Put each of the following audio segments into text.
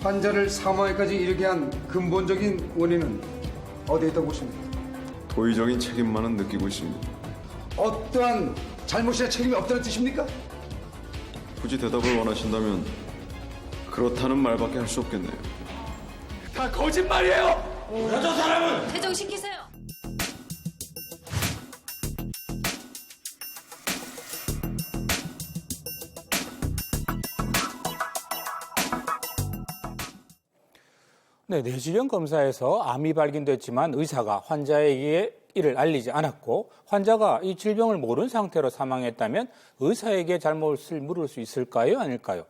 환자를 사망에까지 이르게 한 근본적인 원인은 어디에 있다고 보십니까? 도의적인 책임만은 느끼고 있습니다. 어떠한 잘못이나 책임이 없다는 뜻입니까? 굳이 대답을 원하신다면 그렇다는 말밖에 할 수 없겠네요. 다 거짓말이에요! 퇴정시키세요. 네, 뇌질환 검사에서 암이 발견됐지만 의사가 환자에게 이를 알리지 않았고 환자가 이 질병을 모르는 상태로 사망했다면 의사에게 잘못을 물을 수 있을까요? 아닐까요?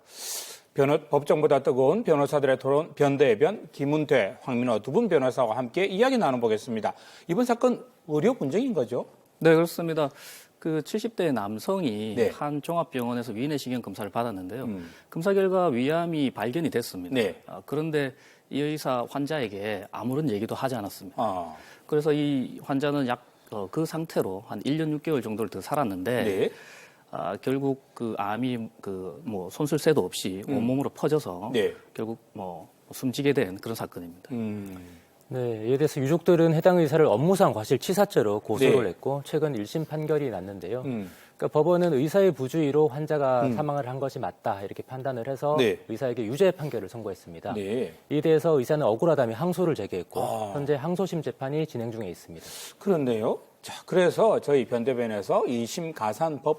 법정보다 뜨거운 변호사들의 토론 변대변 김은퇴, 황민호 두 분 변호사와 함께 이야기 나눠보겠습니다. 이번 사건 의료 분쟁인 거죠? 네, 그렇습니다. 그 70대 남성이 네. 한 종합병원에서 위내시경 검사를 받았는데요. 검사 결과 위암이 발견이 됐습니다. 네. 그런데 이 의사 환자에게 아무런 얘기도 하지 않았습니다. 그래서 이 환자는 그 상태로 한 1년 6개월 정도를 더 살았는데 네. 결국 그 암이 손쓸 새도 없이 온몸으로 퍼져서 네. 결국 숨지게 된 그런 사건입니다. 네, 이에 대해서 유족들은 해당 의사를 업무상 과실치사죄로 고소를 네. 했고 최근 1심 판결이 났는데요. 그러니까 법원은 의사의 부주의로 환자가 사망을 한 것이 맞다 이렇게 판단을 해서 네. 의사에게 유죄 판결을 선고했습니다. 네. 이에 대해서 의사는 억울하다며 항소를 제기했고 현재 항소심 재판이 진행 중에 있습니다. 그런데요. 자, 그래서 저희 변대변에서 2심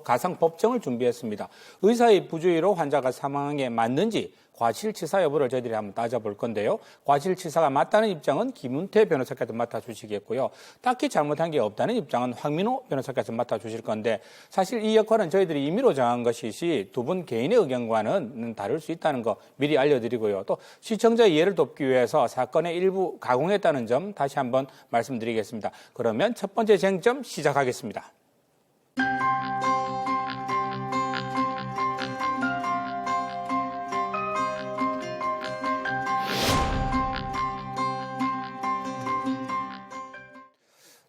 가상법정을 준비했습니다. 의사의 부주의로 환자가 사망한 게 맞는지 과실치사 여부를 저희들이 한번 따져볼 건데요. 과실치사가 맞다는 입장은 김은퇴 변호사께서 맡아주시겠고요. 딱히 잘못한 게 없다는 입장은 황민호 변호사께서 맡아주실 건데 사실 이 역할은 저희들이 임의로 정한 것이지 두 분 개인의 의견과는 다를 수 있다는 거 미리 알려드리고요. 또 시청자 이해를 돕기 위해서 사건의 일부 가공했다는 점 다시 한번 말씀드리겠습니다. 그러면 첫 번째 쟁점 시작하겠습니다.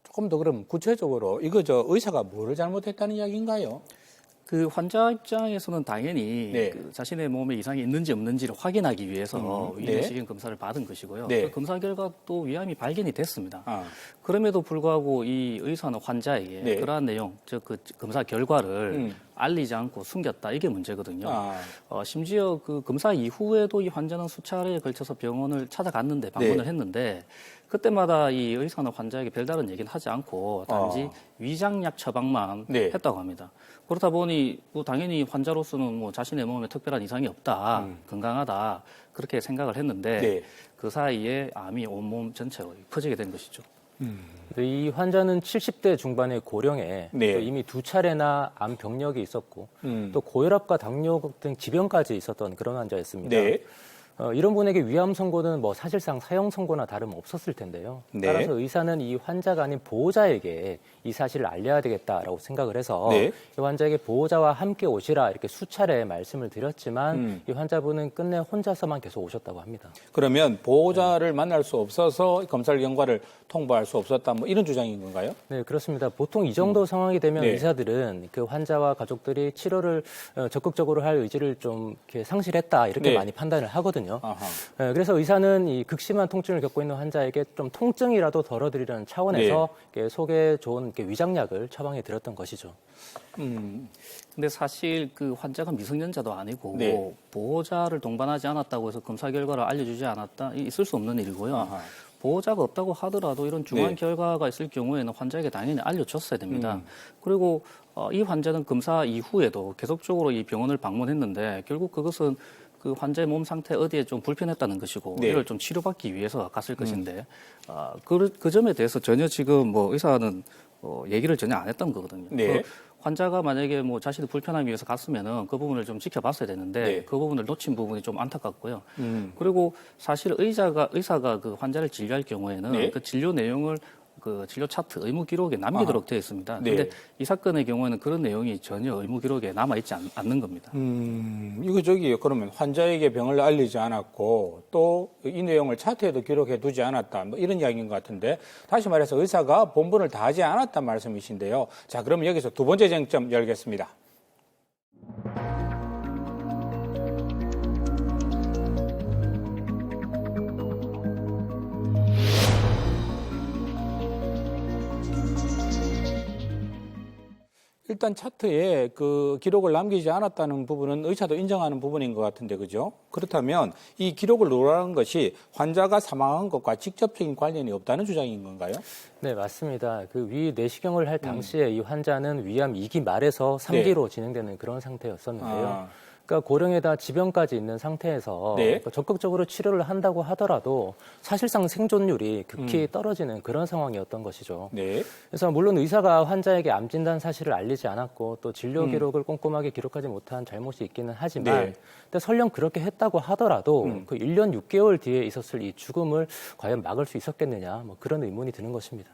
조금 더 그럼 구체적으로 이거 의사가 뭐를 잘못했다는 이야기인가요? 그 환자 입장에서는 당연히 네. 그 자신의 몸에 이상이 있는지 없는지를 확인하기 위해서 네. 위내시경 검사를 받은 것이고요. 네. 그 검사 결과 또 위암이 발견이 됐습니다. 아. 그럼에도 불구하고 이 의사는 환자에게 네. 그러한 내용, 즉 그 검사 결과를 알리지 않고 숨겼다. 이게 문제거든요. 심지어 그 검사 이후에도 이 환자는 수차례에 걸쳐서 병원을 찾아갔는데 방문을 네. 했는데 그때마다 이 의사는 환자에게 별다른 얘기는 하지 않고 단지 위장약 처방만 네. 했다고 합니다. 그렇다 보니 당연히 환자로서는 자신의 몸에 특별한 이상이 없다, 건강하다 그렇게 생각을 했는데 네. 그 사이에 암이 온몸 전체로 퍼지게 된 것이죠. 이 환자는 70대 중반의 고령에 네. 또 이미 2차례나 암 병력이 있었고 또 고혈압과 당뇨 등 지병까지 있었던 그런 환자였습니다. 네. 이런 분에게 위암 선고는 사실상 사형 선고나 다름없었을 텐데요. 네. 따라서 의사는 이 환자가 아닌 보호자에게 이 사실을 알려야 되겠다라고 생각을 해서 네. 이 환자에게 보호자와 함께 오시라 이렇게 수차례 말씀을 드렸지만 이 환자분은 끝내 혼자서만 계속 오셨다고 합니다. 그러면 보호자를 만날 수 없어서 검사 결과를 통보할 수 없었다 이런 주장인 건가요? 네, 그렇습니다. 보통 이 정도 상황이 되면 네. 의사들은 그 환자와 가족들이 치료를 적극적으로 할 의지를 좀 이렇게 상실했다 이렇게 네. 많이 판단을 하거든요. 아하. 그래서 의사는 이 극심한 통증을 겪고 있는 환자에게 좀 통증이라도 덜어드리려는 차원에서 이렇게 속에 좋은 이렇게 위장약을 처방해 드렸던 것이죠. 근데 사실 그 환자가 미성년자도 아니고 네. 보호자를 동반하지 않았다고 해서 검사 결과를 알려주지 않았다 있을 수 없는 일이고요. 아하. 보호자가 없다고 하더라도 이런 중한 네. 결과가 있을 경우에는 환자에게 당연히 알려줬어야 됩니다. 그리고 이 환자는 검사 이후에도 계속적으로 이 병원을 방문했는데 결국 그것은 그 환자의 몸 상태 어디에 좀 불편했다는 것이고 네. 이걸 좀 치료받기 위해서 갔을 것인데 그 점에 대해서 전혀 지금 의사는 얘기를 전혀 안 했던 거거든요. 네. 그 환자가 만약에 자신이 불편하기 위해서 갔으면은 그 부분을 좀 지켜봤어야 되는데 네. 그 부분을 놓친 부분이 좀 안타깝고요. 그리고 사실 의사가 그 환자를 진료할 경우에는 네. 그 진료 내용을 그 진료 차트 의무 기록에 남기도록 되어 있습니다. 네. 근데 이 사건의 경우에는 그런 내용이 전혀 의무 기록에 남아 있지 않는 겁니다. 이거 그러면 환자에게 병을 알리지 않았고 또 이 내용을 차트에도 기록해 두지 않았다 이런 이야기인 것 같은데 다시 말해서 의사가 본분을 다하지 않았단 말씀이신데요. 자, 그럼 여기서 두 번째 쟁점 열겠습니다. 일단 차트에 그 기록을 남기지 않았다는 부분은 의사도 인정하는 부분인 것 같은데, 그죠? 그렇다면 이 기록을 누락한 것이 환자가 사망한 것과 직접적인 관련이 없다는 주장인 건가요? 네, 맞습니다. 그 위 내시경을 할 당시에 이 환자는 위암 2기 말에서 3기로 진행되는 그런 상태였었는데요. 그러니까 고령에다 지병까지 있는 상태에서 네. 그러니까 적극적으로 치료를 한다고 하더라도 사실상 생존율이 극히 떨어지는 그런 상황이었던 것이죠. 네. 그래서 물론 의사가 환자에게 암 진단 사실을 알리지 않았고 또 진료 기록을 꼼꼼하게 기록하지 못한 잘못이 있기는 하지만 네. 근데 설령 그렇게 했다고 하더라도 그 1년 6개월 뒤에 있었을 이 죽음을 과연 막을 수 있었겠느냐 뭐 그런 의문이 드는 것입니다.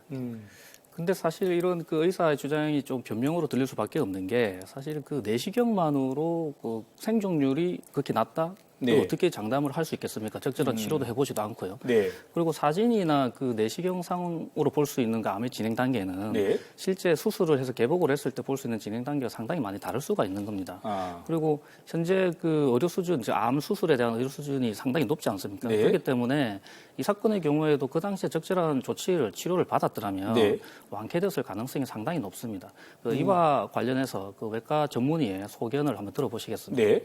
근데 사실 이런 그 의사의 주장이 좀 변명으로 들릴 수밖에 없는 게 사실 그 내시경만으로 그 생존율이 그렇게 낮다? 네. 어떻게 장담을 할 수 있겠습니까? 적절한 치료도 해보지도 않고요. 네. 그리고 사진이나 그 내시경상으로 볼 수 있는 그 암의 진행 단계는 네. 실제 수술을 해서 개복을 했을 때 볼 수 있는 진행 단계가 상당히 많이 다를 수가 있는 겁니다. 그리고 현재 그 의료 수준, 암 수술에 대한 의료 수준이 상당히 높지 않습니까? 네. 그렇기 때문에 이 사건의 경우에도 그 당시에 적절한 치료를 받았더라면 네. 완쾌됐을 가능성이 상당히 높습니다. 그 이와 관련해서 그 외과 전문의의 소견을 한번 들어보시겠습니다. 네.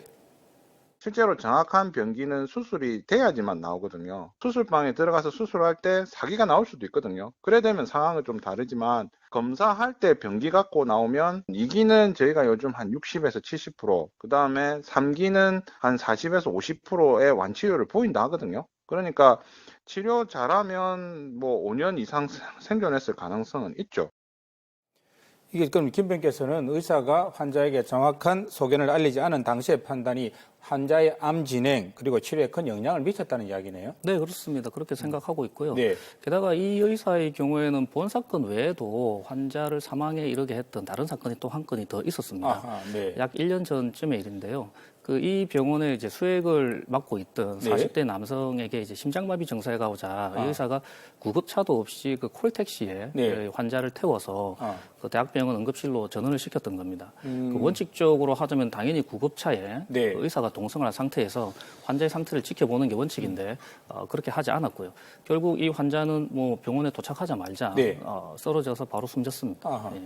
실제로 정확한 병기는 수술이 돼야지만 나오거든요. 수술방에 들어가서 수술할 때 사기가 나올 수도 있거든요. 그래 되면 상황은 좀 다르지만 검사할 때 병기 갖고 나오면 2기는 저희가 요즘 한 60에서 70%, 그 다음에 3기는 한 40에서 50%의 완치율을 보인다 하거든요. 그러니까 치료 잘하면 뭐 5년 이상 생존했을 가능성은 있죠. 이게 그럼 김 병께서는 의사가 환자에게 정확한 소견을 알리지 않은 당시의 판단이 환자의 암 진행 그리고 치료에 큰 영향을 미쳤다는 이야기네요. 네, 그렇습니다. 그렇게 생각하고 있고요. 네. 게다가 이 의사의 경우에는 본 사건 외에도 환자를 사망에 이르게 했던 다른 사건이 또 한 건이 더 있었습니다. 아하, 네. 약 1년 전쯤의 일인데요. 그 이 병원에 이제 수액을 맡고 있던 네. 40대 남성에게 이제 심장마비 증세가 오자 이 의사가 구급차도 없이 그 콜택시에 네. 그 환자를 태워서 그 대학병원 응급실로 전원을 시켰던 겁니다. 그 원칙적으로 하자면 당연히 구급차에 네. 그 의사가 동승을 한 상태에서 환자의 상태를 지켜보는 게 원칙인데 그렇게 하지 않았고요. 결국 이 환자는 뭐 병원에 도착하자마자 네. 쓰러져서 바로 숨졌습니다. 아하. 예.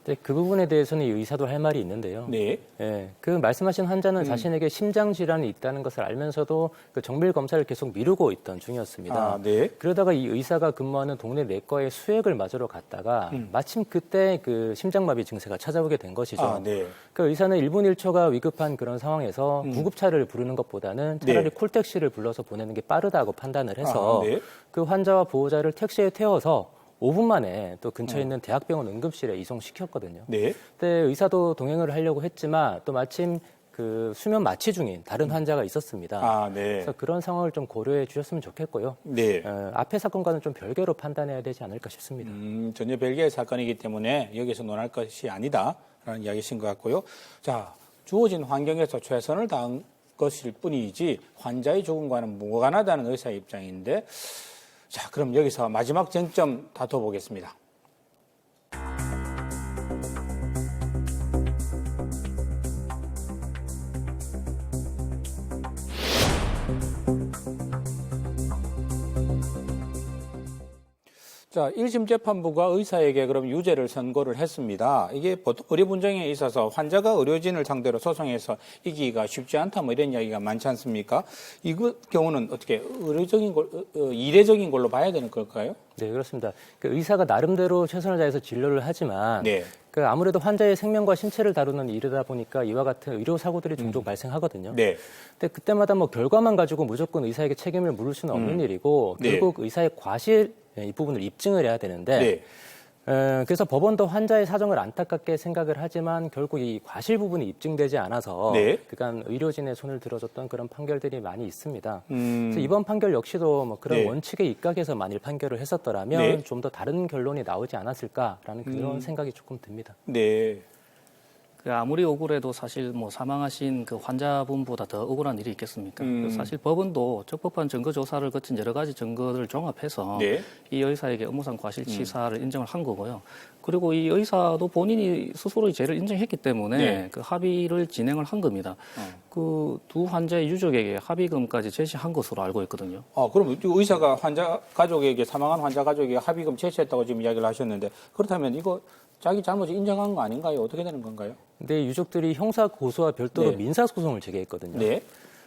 네, 그 부분에 대해서는 이 의사도 할 말이 있는데요. 네. 예, 그 말씀하신 환자는 자신에게 심장 질환이 있다는 것을 알면서도 그 정밀 검사를 계속 미루고 있던 중이었습니다. 아, 네. 그러다가 이 의사가 근무하는 동네 내과에 수액을 맞으러 갔다가 마침 그때 그 심장마비 증세가 찾아오게 된 것이죠. 아, 네. 그 의사는 1분 1초가 위급한 그런 상황에서 구급차를 부르는 것보다는 차라리 네. 콜택시를 불러서 보내는 게 빠르다고 판단을 해서 아, 네. 그 환자와 보호자를 택시에 태워서 5분 만에 또 근처에 있는 대학병원 응급실에 이송시켰거든요. 네. 그때 의사도 동행을 하려고 했지만 또 마침 그 수면 마취 중인 다른 환자가 있었습니다. 아, 네. 그래서 그런 상황을 좀 고려해 주셨으면 좋겠고요. 네. 앞의 사건과는 좀 별개로 판단해야 되지 않을까 싶습니다. 전혀 별개의 사건이기 때문에 여기서 논할 것이 아니다라는 이야기신 것 같고요. 자, 주어진 환경에서 최선을 다한 것일 뿐이지 환자의 죽음과는 무관하다는 의사의 입장인데 자, 그럼 여기서 마지막 쟁점 다퉈보겠습니다. 자, 1심 재판부가 의사에게 그럼 유죄를 선고를 했습니다. 이게 보통 의료 분쟁에 있어서 환자가 의료진을 상대로 소송해서 이기기가 쉽지 않다 뭐 이런 이야기가 많지 않습니까? 이 경우는 어떻게 이례적인 걸로 봐야 되는 걸까요? 네, 그렇습니다. 그 의사가 나름대로 최선을 다해서 진료를 하지만 네. 그 아무래도 환자의 생명과 신체를 다루는 일이다 보니까 이와 같은 의료 사고들이 종종 발생하거든요. 네. 근데 그때마다 뭐 결과만 가지고 무조건 의사에게 책임을 물을 수는 없는 일이고 네. 결국 의사의 과실 이 부분을 입증을 해야 되는데 네. 그래서 법원도 환자의 사정을 안타깝게 생각을 하지만 결국 이 과실 부분이 입증되지 않아서 네. 그간 의료진의 손을 들어줬던 그런 판결들이 많이 있습니다. 그래서 이번 판결 역시도 뭐 그런 네. 원칙에 입각해서 만일 판결을 했었더라면 네. 좀 더 다른 결론이 나오지 않았을까라는 그런 생각이 조금 듭니다. 네. 그 아무리 억울해도 사실 뭐 사망하신 그 환자분보다 더 억울한 일이 있겠습니까? 사실 법원도 적법한 증거 조사를 거친 여러 가지 증거를 종합해서 네. 이 의사에게 업무상 과실치사를 인정을 한 거고요. 그리고 이 의사도 본인이 스스로 죄를 인정했기 때문에 네. 그 합의를 진행을 한 겁니다. 그 두 환자의 유족에게 합의금까지 제시한 것으로 알고 있거든요. 그럼 의사가 환자 가족에게 사망한 환자 가족에게 합의금 제시했다고 지금 이야기를 하셨는데 그렇다면 이거 자기 잘못을 인정한 거 아닌가요? 어떻게 되는 건가요? 근데 유족들이 형사 고소와 별도로 네. 민사 소송을 제기했거든요. 네.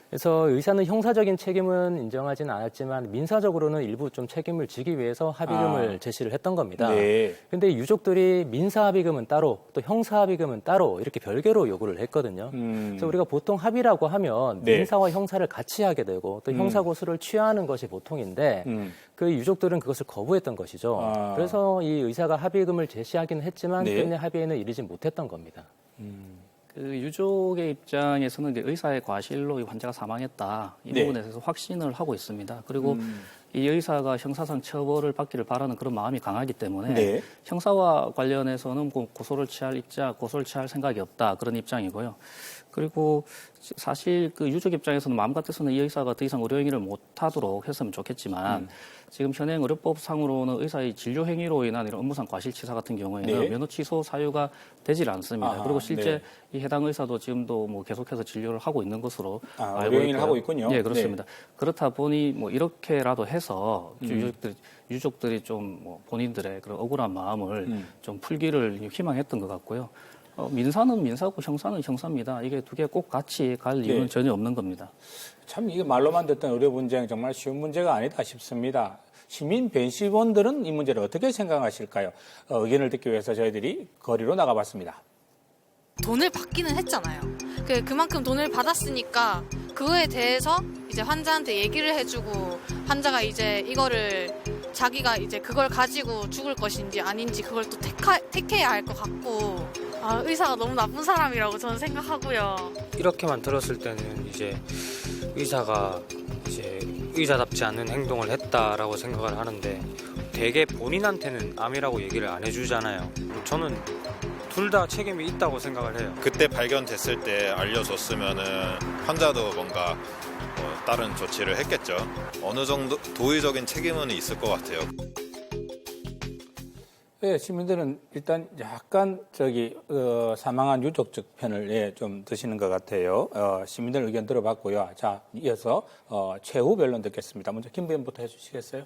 그래서 의사는 형사적인 책임은 인정하지는 않았지만 민사적으로는 일부 좀 책임을 지기 위해서 합의금을 제시를 했던 겁니다. 네. 근데 유족들이 민사 합의금은 따로 또 형사 합의금은 따로 이렇게 별개로 요구를 했거든요. 그래서 우리가 보통 합의라고 하면 네. 민사와 형사를 같이 하게 되고 또 형사 고소를 취하하는 것이 보통인데 그 유족들은 그것을 거부했던 것이죠. 그래서 이 의사가 합의금을 제시하기는 했지만 네. 끝내 합의에는 이르지 못했던 겁니다. 그 유족의 입장에서는 이제 의사의 과실로 이 환자가 사망했다 이 네. 부분에 대해서 확신을 하고 있습니다. 그리고 이 의사가 형사상 처벌을 받기를 바라는 그런 마음이 강하기 때문에 네. 형사와 관련해서는 고소를 취할 생각이 없다 그런 입장이고요. 그리고 사실 그 유족 입장에서는 마음 같아서는 이 의사가 더 이상 의료 행위를 못 하도록 했으면 좋겠지만 지금 현행 의료법상으로는 의사의 진료 행위로 인한 이런 업무상 과실치사 같은 경우에는 네. 면허 취소 사유가 되질 않습니다. 아하, 그리고 실제 네. 이 해당 의사도 지금도 뭐 계속해서 진료를 하고 있는 것으로 알고 의료 행위를 있고요. 하고 있군요. 네, 그렇습니다. 네. 그렇다 보니 뭐 이렇게라도 해서 유족들이 좀 뭐 본인들의 그런 억울한 마음을 좀 풀기를 희망했던 것 같고요. 민사는 민사고 형사는 형사입니다. 이게 두 개 꼭 같이 갈 이유는 네. 전혀 없는 겁니다. 참 이게 말로만 듣던 의료 분쟁 정말 쉬운 문제가 아니다 싶습니다. 시민 변심원들은 이 문제를 어떻게 생각하실까요? 의견을 듣기 위해서 저희들이 거리로 나가봤습니다. 돈을 받기는 했잖아요. 그만큼 돈을 받았으니까 그거에 대해서 이제 환자한테 얘기를 해주고 환자가 이제 이거를 자기가 이제 그걸 가지고 죽을 것인지 아닌지 그걸 또 택해야 할 것 같고 의사가 너무 나쁜 사람이라고 저는 생각하고요. 이렇게만 들었을 때는 이제 의사가 이제 의사답지 않은 행동을 했다라고 생각을 하는데 되게 본인한테는 암이라고 얘기를 안 해주잖아요. 저는 둘 다 책임이 있다고 생각을 해요. 그때 발견됐을 때 알려줬으면은 환자도 뭔가 다른 조치를 했겠죠. 어느 정도 도의적인 책임은 있을 것 같아요. 네, 시민들은 일단 약간 사망한 유족 측 편을 좀 드시는 것 같아요. 시민들 의견 들어봤고요. 자, 이어서 최후 변론 듣겠습니다. 먼저 김 부위원부터 해주시겠어요?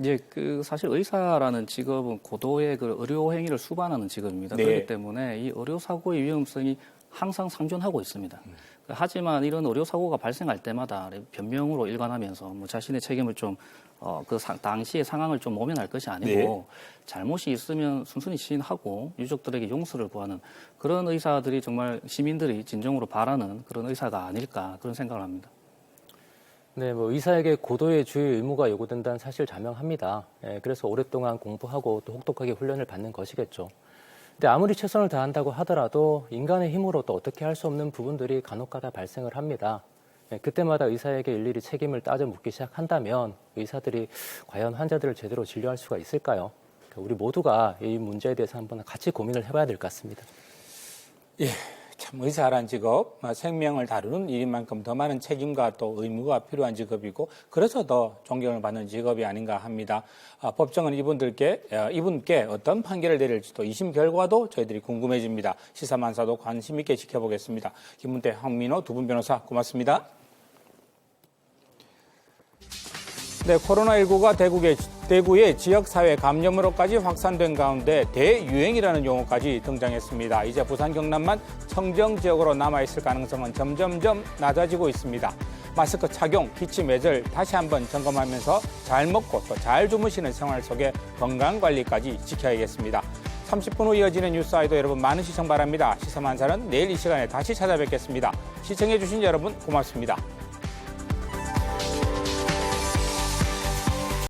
예, 사실 의사라는 직업은 고도의 그 의료 행위를 수반하는 직업입니다. 네. 그렇기 때문에 이 의료 사고의 위험성이 항상 상존하고 있습니다. 하지만 이런 의료 사고가 발생할 때마다 변명으로 일관하면서 뭐 자신의 책임을 좀 당시의 상황을 좀 모면할 것이 아니고 네. 잘못이 있으면 순순히 시인하고 유족들에게 용서를 구하는 그런 의사들이 정말 시민들이 진정으로 바라는 그런 의사가 아닐까 그런 생각을 합니다. 네, 뭐 의사에게 고도의 주의 의무가 요구된다는 사실 자명합니다. 그래서 오랫동안 공부하고 또 혹독하게 훈련을 받는 것이겠죠. 근데 아무리 최선을 다한다고 하더라도 인간의 힘으로 또 어떻게 할 수 없는 부분들이 간혹가다 발생을 합니다. 그때마다 의사에게 일일이 책임을 따져 묻기 시작한다면 의사들이 과연 환자들을 제대로 진료할 수가 있을까요? 우리 모두가 이 문제에 대해서 한번 같이 고민을 해봐야 될 것 같습니다. 예, 참 의사란 직업, 생명을 다루는 일인 만큼 더 많은 책임과 또 의무가 필요한 직업이고 그래서 더 존경을 받는 직업이 아닌가 합니다. 법정은 이분께 어떤 판결을 내릴지 또 2심 결과도 저희들이 궁금해집니다. 시사만사도 관심 있게 지켜보겠습니다. 김문태, 황민호 두 분 변호사 고맙습니다. 네, 코로나19가 대구의 지역사회 감염으로까지 확산된 가운데 대유행이라는 용어까지 등장했습니다. 이제 부산, 경남만 청정 지역으로 남아있을 가능성은 점점점 낮아지고 있습니다. 마스크 착용, 기침 예절 다시 한번 점검하면서 잘 먹고 또 잘 주무시는 생활 속에 건강관리까지 지켜야겠습니다. 30분 후 이어지는 뉴스 아이도 여러분 많은 시청 바랍니다. 시사만사는 내일 이 시간에 다시 찾아뵙겠습니다. 시청해주신 여러분 고맙습니다.